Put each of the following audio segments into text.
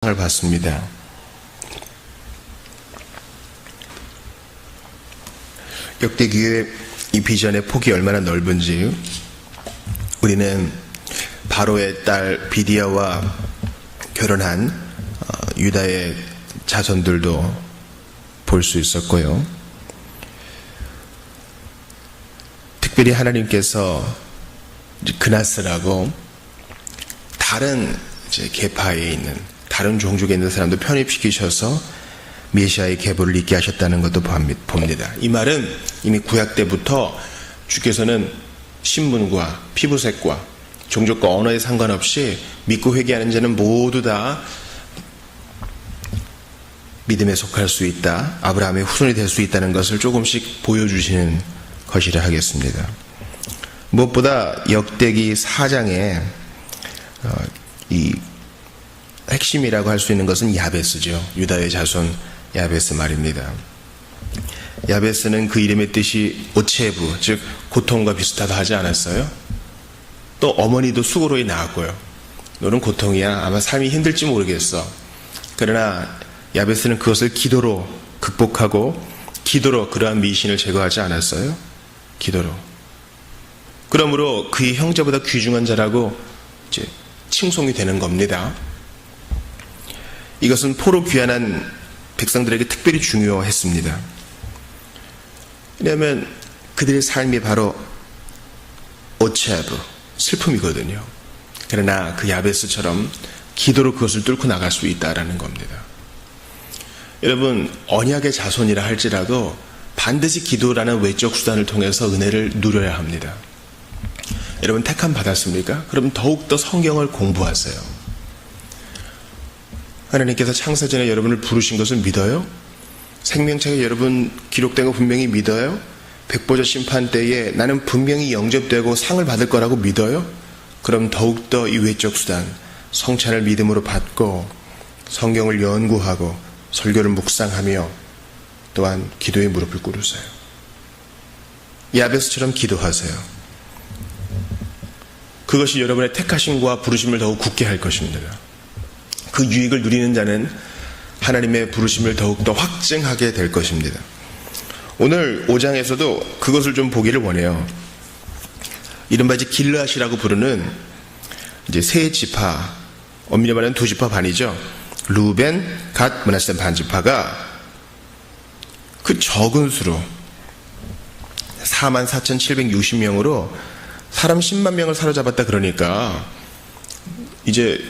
을 봤습니다. 역대기의 이 비전의 폭이 얼마나 넓은지 우리는 바로의 딸 비디아와 결혼한 유다의 자손들도 볼 수 있었고요. 특별히 하나님께서 그나스라고 다른 계파에 있는 다른 종족에 있는 사람도 편입시키셔서 메시아의 계보를 있게 하셨다는 것도 봅니다. 이 말은 이미 구약 때부터 주께서는 신분과 피부색과 종족과 언어에 상관없이 믿고 회개하는 자는 모두 다 믿음에 속할 수 있다, 아브라함의 후손이 될 수 있다는 것을 조금씩 보여주시는 것이라 하겠습니다. 무엇보다 역대기 4장에 이 핵심이라고 할 수 있는 것은 야베스죠. 유다의 자손 야베스 말입니다. 야베스는 그 이름의 뜻이 오체부, 즉 고통과 비슷하다 하지 않았어요? 또 어머니도 수고로이 낳았고요. 너는 고통이야. 아마 삶이 힘들지 모르겠어. 그러나 야베스는 그것을 기도로 극복하고 기도로 그러한 미신을 제거하지 않았어요? 기도로. 그러므로 그의 형제보다 귀중한 자라고 이제 칭송이 되는 겁니다. 이것은 포로 귀환한 백성들에게 특별히 중요했습니다. 왜냐하면 그들의 삶이 바로 오체브, 슬픔이거든요. 그러나 그 야베스처럼 기도로 그것을 뚫고 나갈 수 있다라는 겁니다. 여러분, 언약의 자손이라 할지라도 반드시 기도라는 외적 수단을 통해서 은혜를 누려야 합니다. 여러분, 택함 받았습니까? 그럼 더욱더 성경을 공부하세요. 하나님께서 창세전에 여러분을 부르신 것을 믿어요? 생명책에 여러분 기록된 거 분명히 믿어요? 백보자 심판 때에 나는 분명히 영접되고 상을 받을 거라고 믿어요? 그럼 더욱더 이 외적 수단, 성찬을 믿음으로 받고 성경을 연구하고 설교를 묵상하며 또한 기도에 무릎을 꿇으세요. 야베스처럼 기도하세요. 그것이 여러분의 택하심과 부르심을 더욱 굳게 할 것입니다. 그 유익을 누리는 자는 하나님의 부르심을 더욱더 확증하게 될 것입니다. 오늘 5장에서도 그것을 좀 보기를 원해요. 이른바 길르앗이라고 부르는 이제 세 지파, 엄밀히 말하면 두 지파 반이죠. 루벤, 갓, 므낫세 반지파가 그 적은 수로 44,760명으로 사람 10만 명을 사로잡았다 그러니까 이제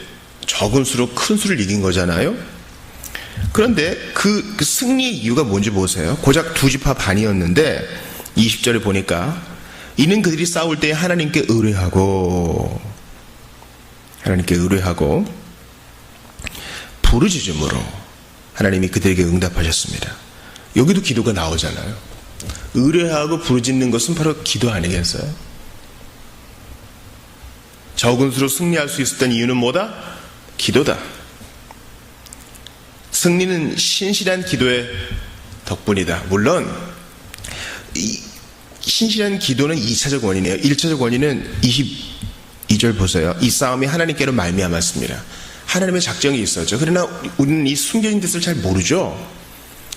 적은 수로 큰 수를 이긴 거잖아요. 그런데 그 승리의 이유가 뭔지 보세요. 고작 두 지파 반이었는데 20절에 보니까 이는 그들이 싸울 때 하나님께 의뢰하고 부르짖음으로 하나님이 그들에게 응답하셨습니다. 여기도 기도가 나오잖아요. 의뢰하고 부르짖는 것은 바로 기도 아니겠어요? 적은 수로 승리할 수 있었던 이유는 뭐다? 기도다. 승리는 신실한 기도의 덕분이다. 물론 이 신실한 기도는 2차적 원인이에요. 1차적 원인은 22절 보세요. 이 싸움이 하나님께로 말미암았습니다. 하나님의 작정이 있었죠. 그러나 우리는 이 숨겨진 뜻을 잘 모르죠.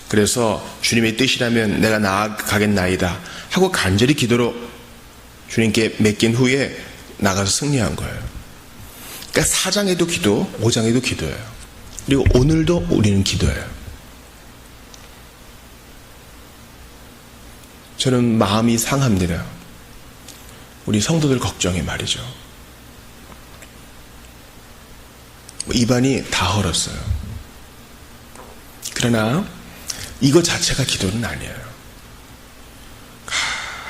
그래서 주님의 뜻이라면 내가 나아가겠나이다 하고 간절히 기도로 주님께 맡긴 후에 나가서 승리한 거예요. 그러니까 4장에도 기도, 5장에도 기도예요. 그리고 오늘도 우리는 기도예요. 저는 마음이 상합니다. 우리 성도들 걱정이 말이죠. 입안이 다 헐었어요. 그러나 이거 자체가 기도는 아니에요.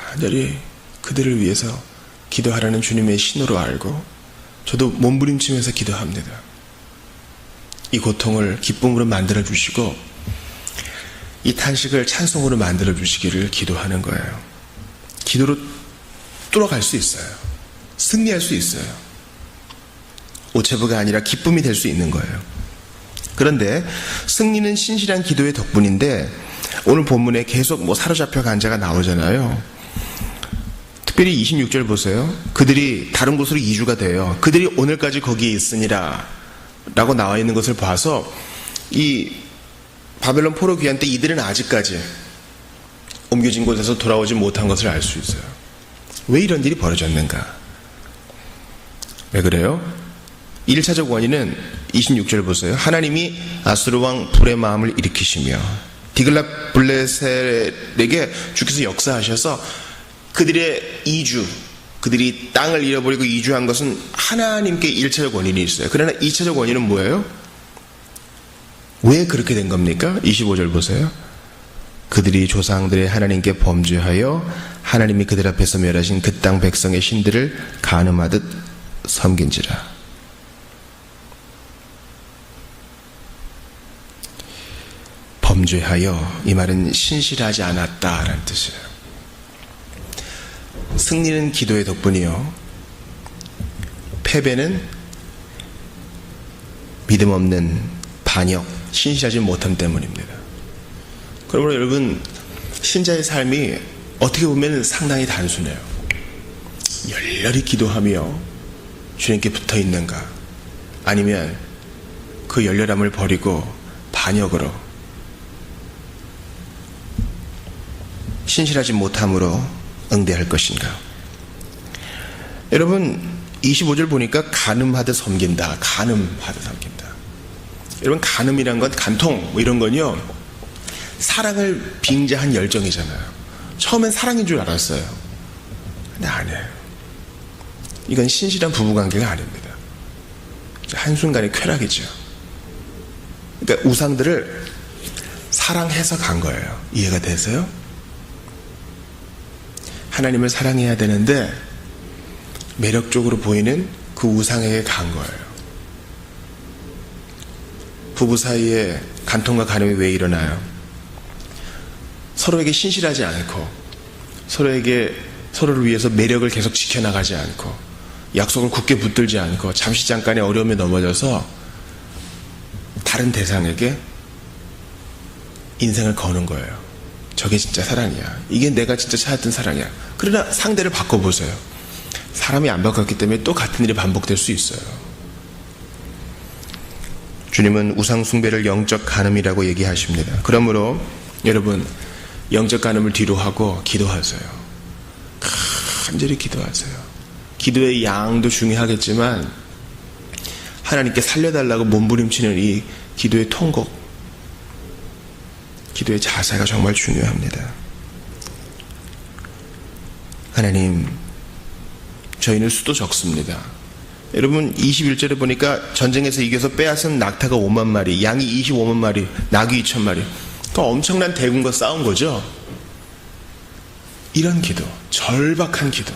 간절히 그들을 위해서 기도하라는 주님의 신호로 알고 저도 몸부림치면서 기도합니다. 이 고통을 기쁨으로 만들어 주시고 이 탄식을 찬송으로 만들어 주시기를 기도하는 거예요. 기도로 뚫어갈 수 있어요. 승리할 수 있어요. 오체부가 아니라 기쁨이 될 수 있는 거예요. 그런데 승리는 신실한 기도의 덕분인데 오늘 본문에 계속 사로잡혀 간 자가 나오잖아요. 특별히 26절 보세요. 그들이 다른 곳으로 이주가 돼요. 그들이 오늘까지 거기에 있으니라 라고 나와 있는 것을 봐서 이 바벨론 포로 귀환 때 이들은 아직까지 옮겨진 곳에서 돌아오지 못한 것을 알 수 있어요. 왜 이런 일이 벌어졌는가? 왜 그래요? 1차적 원인은 26절 보세요. 하나님이 아수르 왕 불의 마음을 일으키시며 디글랏 블레셋에게 주께서 역사하셔서 그들의 이주, 그들이 땅을 잃어버리고 이주한 것은 하나님께 1차적 원인이 있어요. 그러나 2차적 원인은 뭐예요? 왜 그렇게 된 겁니까? 25절 보세요. 그들이 조상들의 하나님께 범죄하여 하나님이 그들 앞에서 멸하신 그 땅 백성의 신들을 간음하듯 섬긴지라. 범죄하여, 이 말은 신실하지 않았다라는 뜻이에요. 승리는 기도의 덕분이요, 패배는 믿음 없는 반역, 신실하지 못함 때문입니다. 그러므로 여러분, 신자의 삶이 어떻게 보면 상당히 단순해요. 열렬히 기도하며 주님께 붙어 있는가, 아니면 그 열렬함을 버리고 반역으로, 신실하지 못함으로 응대할 것인가. 여러분, 25절 보니까 간음하듯 섬긴다, 간음하듯 섬긴다. 여러분, 간음이란 건, 간통 뭐 이런 건요, 사랑을 빙자한 열정이잖아요. 처음엔 사랑인 줄 알았어요. 근데 아니에요. 이건 신실한 부부관계가 아닙니다. 한순간의 쾌락이죠. 그러니까 우상들을 사랑해서 간 거예요. 이해가 되세요? 하나님을 사랑해야 되는데 매력적으로 보이는 그 우상에게 간 거예요. 부부 사이에 간통과 간음이 왜 일어나요? 서로에게 신실하지 않고, 서로를 위해서 매력을 계속 지켜나가지 않고, 약속을 굳게 붙들지 않고, 잠시 잠깐의 어려움에 넘어져서 다른 대상에게 인생을 거는 거예요. 저게 진짜 사랑이야. 이게 내가 진짜 찾았던 사랑이야. 그러나 상대를 바꿔보세요. 사람이 안 바꿨기 때문에 또 같은 일이 반복될 수 있어요. 주님은 우상 숭배를 영적 간음이라고 얘기하십니다. 그러므로 여러분, 영적 간음을 뒤로 하고 기도하세요. 간절히 기도하세요. 기도의 양도 중요하겠지만 하나님께 살려달라고 몸부림치는 이 기도의 통곡, 기도의 자세가 정말 중요합니다. 하나님, 저희는 수도 적습니다. 여러분, 21절에 보니까 전쟁에서 이겨서 빼앗은 낙타가 5만 마리, 양이 25만 마리, 낙이 2천 마리. 그 엄청난 대군과 싸운 거죠. 이런 기도, 절박한 기도,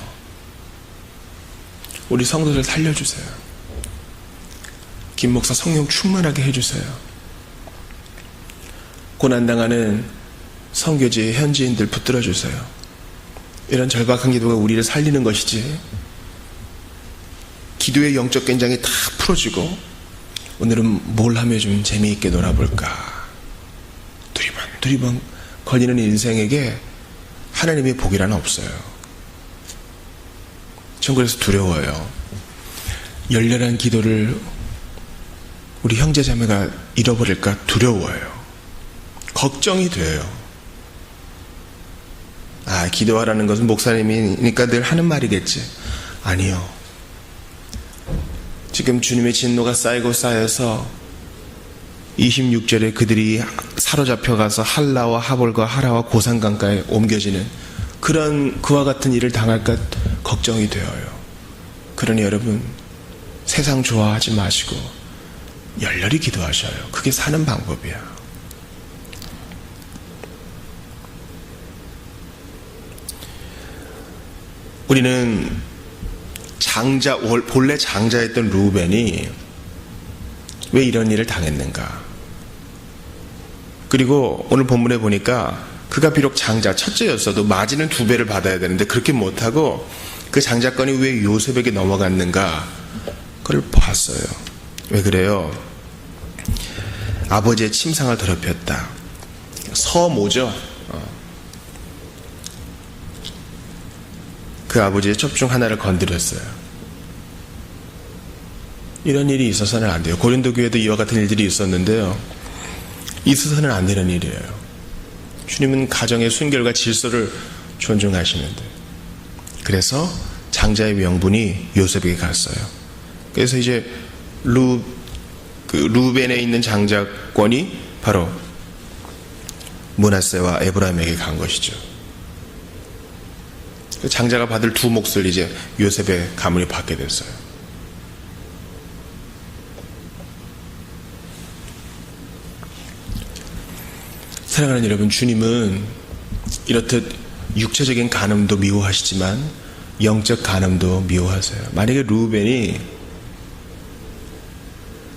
우리 성도들 살려주세요. 김 목사 성령 충만하게 해주세요. 고난당하는 선교지의 현지인들 붙들어주세요. 이런 절박한 기도가 우리를 살리는 것이지, 기도의 영적 긴장이 다 풀어지고 오늘은 뭘 하며 좀 재미있게 놀아볼까, 두리번 걸리는 인생에게 하나님의 복이란 없어요. 전 그래서 두려워요. 열렬한 기도를 우리 형제 자매가 잃어버릴까 두려워요. 걱정이 돼요. 기도하라는 것은 목사님이니까 늘 하는 말이겠지. 아니요. 지금 주님의 진노가 쌓이고 쌓여서 26절에 그들이 사로잡혀가서 할라와 하볼과 하라와 고산강가에 옮겨지는 그런 그와 같은 일을 당할까 걱정이 되어요. 그러니 여러분, 세상 좋아하지 마시고 열렬히 기도하셔요. 그게 사는 방법이야. 우리는 본래 장자였던 루벤이 왜 이런 일을 당했는가? 그리고 오늘 본문에 보니까 그가 비록 장자, 첫째였어도 마진은 2배를 받아야 되는데 그렇게 못하고 그 장자권이 왜 요셉에게 넘어갔는가? 그걸 봤어요. 왜 그래요? 아버지의 침상을 더럽혔다. 서모죠. 그 아버지의 첩중 하나를 건드렸어요. 이런 일이 있어서는 안 돼요. 고린도 교회도 이와 같은 일들이 있었는데요. 있어서는 안 되는 일이에요. 주님은 가정의 순결과 질서를 존중하시는데, 그래서 장자의 명분이 요셉에게 갔어요. 그래서 이제 루벤에 있는 장자권이 바로 므낫세와 에브라임에게 간 것이죠. 장자가 받을 두 몫을 이제 요셉의 가문이 받게 됐어요. 사랑하는 여러분, 주님은 이렇듯 육체적인 간음도 미워하시지만 영적 간음도 미워하세요. 만약에 루벤이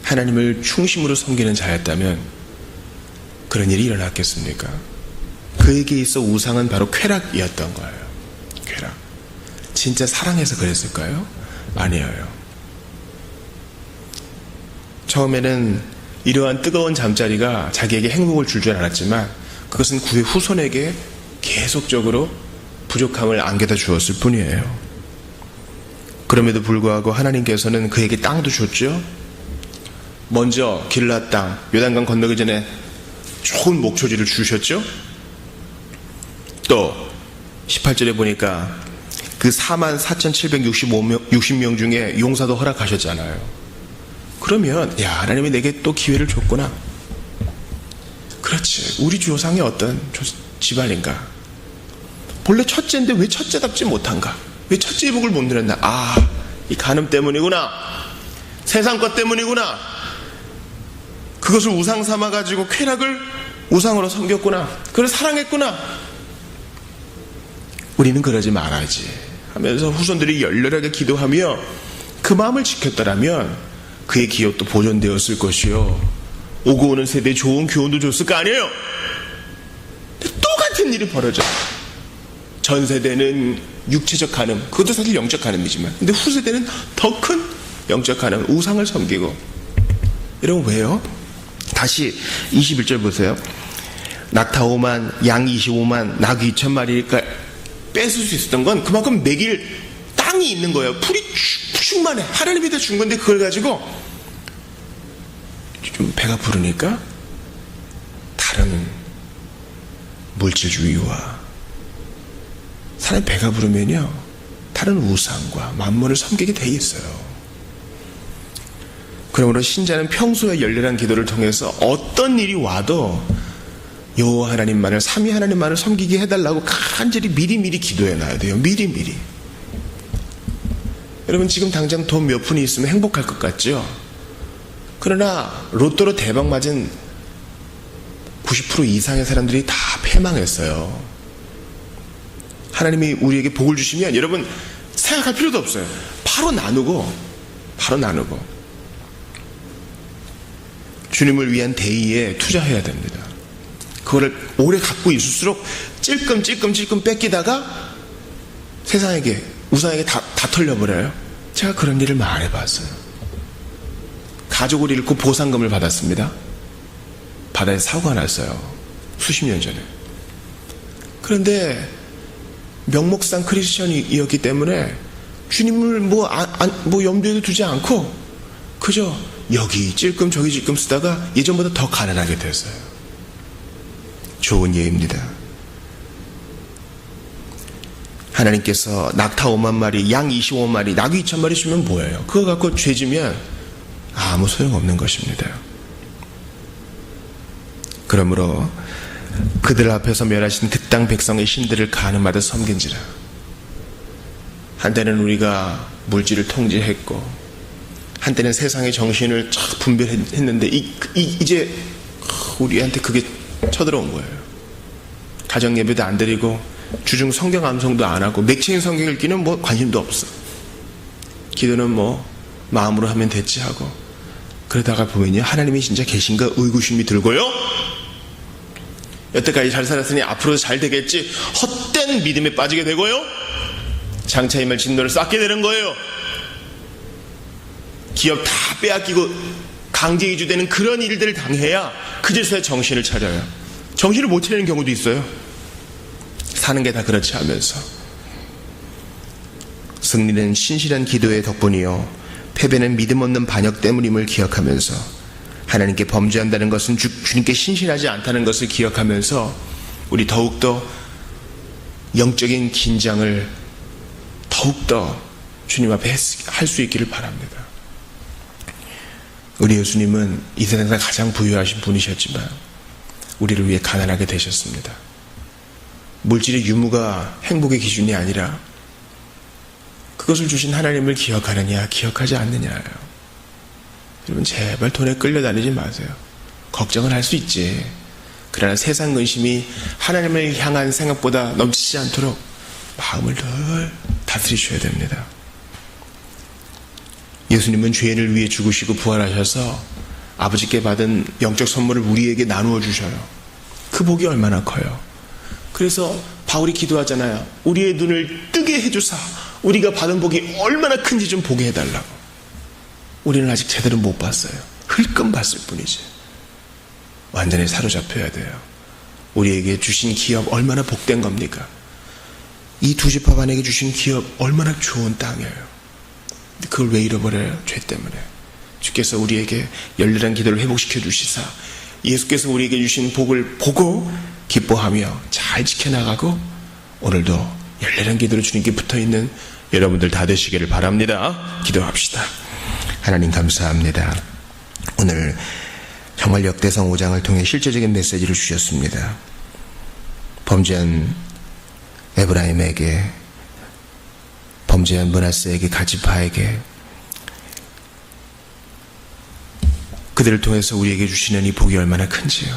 하나님을 중심으로 섬기는 자였다면 그런 일이 일어났겠습니까? 그에게 있어 우상은 바로 쾌락이었던 거예요. 쾌락. 진짜 사랑해서 그랬을까요? 아니에요. 처음에는 이러한 뜨거운 잠자리가 자기에게 행복을 줄 줄 알았지만 그것은 그의 후손에게 계속적으로 부족함을 안겨다 주었을 뿐이에요. 그럼에도 불구하고 하나님께서는 그에게 땅도 줬죠. 먼저 길라 땅, 요단강 건너기 전에 좋은 목초지를 주셨죠. 또 18절에 보니까 그 44,760명 중에 용사도 허락하셨잖아요. 그러면 하나님이 내게 또 기회를 줬구나. 그렇지, 우리 조상이 어떤 집안인가. 본래 첫째인데 왜 첫째답지 못한가. 왜 첫째의 복을 못 누렸나. 이 간음 때문이구나. 세상 것 때문이구나. 그것을 우상 삼아가지고 쾌락을 우상으로 섬겼구나. 그걸 사랑했구나. 우리는 그러지 말아야지 하면서 후손들이 열렬하게 기도하며 그 마음을 지켰더라면 그의 기업도 보존되었을 것이요, 오고 오는 세대에 좋은 교훈도 줬을 거 아니에요. 똑같은 일이 벌어져. 전 세대는 육체적 간음, 그것도 사실 영적 간음이지만, 근데 후세대는 더 큰 영적 간음, 우상을 섬기고. 여러분, 왜요? 다시 21절 보세요. 낙타 5만, 양 25만, 나귀 2,000마리가 뺏을 수 있었던 건 그만큼 먹일 땅이 있는 거예요. 풀이 충만해. 하나님이 다 준 건데 그걸 가지고 좀 배가 부르니까 다른 물질주의와, 사람이 배가 부르면요 다른 우상과 만몬을 섬기게 돼 있어요. 그러므로 신자는 평소에 열렬한 기도를 통해서 어떤 일이 와도 여호와 하나님만을, 삼위 하나님만을 섬기게 해달라고 간절히 미리미리 기도해놔야 돼요. 미리미리. 여러분, 지금 당장 돈 몇 푼이 있으면 행복할 것 같죠? 그러나 로또로 대박 맞은 90% 이상의 사람들이 다 패망했어요. 하나님이 우리에게 복을 주시면 여러분 생각할 필요도 없어요. 바로 나누고 주님을 위한 대의에 투자해야 됩니다. 그거를 오래 갖고 있을수록 찔끔찔끔 뺏기다가 세상에게, 우상에게 다 털려버려요. 제가 그런 일을 많이 봤어요. 가족을 잃고 보상금을 받았습니다. 바다에 사고가 났어요. 수십 년 전에. 그런데 명목상 크리스천이었기 때문에 주님을 염두에도 두지 않고 그저 여기 찔끔 저기 찔끔 쓰다가 예전보다 더 가난하게 됐어요. 좋은 예입니다. 하나님께서 낙타 5만 마리, 양 25마리, 나귀 2,000마리 주면 뭐예요? 그거 갖고 죄지면 아무 소용없는 것입니다. 그러므로 그들 앞에서 멸하신 그 땅 백성의 신들을 가늠하듯 섬긴지라. 한때는 우리가 물질을 통제했고 한때는 세상의 정신을 쫙 분별했는데 이제 우리한테 그게 쳐들어온 거예요. 가정 예배도 안 드리고 주중 성경 암송도 안 하고 맥체인 성경 읽기는 관심도 없어. 기도는 마음으로 하면 됐지 하고. 그러다가 보면요, 하나님이 진짜 계신가 의구심이 들고요, 여태까지 잘 살았으니 앞으로도 잘 되겠지 헛된 믿음에 빠지게 되고요, 장차임을 진노를 쌓게 되는 거예요. 기업 다 빼앗기고 강제 이주되는 그런 일들을 당해야 그제서야 정신을 차려요. 정신을 못 차리는 경우도 있어요. 사는 게 다 그렇지 하면서. 승리는 신실한 기도의 덕분이요 패배는 믿음 없는 반역 때문임을 기억하면서 하나님께 범죄한다는 것은 주님께 신실하지 않다는 것을 기억하면서 우리 더욱더 영적인 긴장을 더욱더 주님 앞에 할 수 있기를 바랍니다. 우리 예수님은 이 세상에서 가장 부유하신 분이셨지만 우리를 위해 가난하게 되셨습니다. 물질의 유무가 행복의 기준이 아니라 그것을 주신 하나님을 기억하느냐 기억하지 않느냐예요. 여러분 제발 돈에 끌려다니지 마세요. 걱정은 할 수 있지. 그러나 세상 근심이 하나님을 향한 생각보다 넘치지 않도록 마음을 늘 다스리셔야 됩니다. 예수님은 죄인을 위해 죽으시고 부활하셔서 아버지께 받은 영적 선물을 우리에게 나누어 주셔요. 그 복이 얼마나 커요. 그래서 바울이 기도하잖아요. 우리의 눈을 뜨게 해주사 우리가 받은 복이 얼마나 큰지 좀 보게 해달라고. 우리는 아직 제대로 못 봤어요. 흘끔 봤을 뿐이지. 완전히 사로잡혀야 돼요. 우리에게 주신 기업 얼마나 복된 겁니까? 이 두 지파반에게 주신 기업 얼마나 좋은 땅이에요. 그걸 왜 잃어버려요? 죄 때문에. 주께서 우리에게 열렬한 기도를 회복시켜 주시사 예수께서 우리에게 주신 복을 보고 기뻐하며 잘 지켜나가고 오늘도 열렬한 기도로 주님께 붙어있는 여러분들 다 되시기를 바랍니다. 기도합시다. 하나님 감사합니다. 오늘 정말 역대상 5장을 통해 실제적인 메시지를 주셨습니다. 범죄한 에브라임에게, 범죄한 므낫세에게, 가지파에게, 그들을 통해서 우리에게 주시는 이 복이 얼마나 큰지요.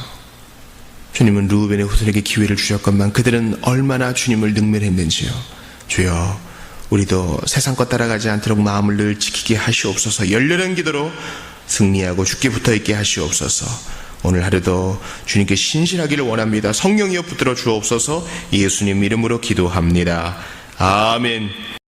주님은 르우벤의 후손에게 기회를 주셨건만 그들은 얼마나 주님을 능멸했는지요. 주여, 우리도 세상 것 따라가지 않도록 마음을 늘 지키게 하시옵소서. 열렬한 기도로 승리하고 주께 붙어있게 하시옵소서. 오늘 하루도 주님께 신실하기를 원합니다. 성령이여 붙들어 주옵소서. 예수님 이름으로 기도합니다. 아멘.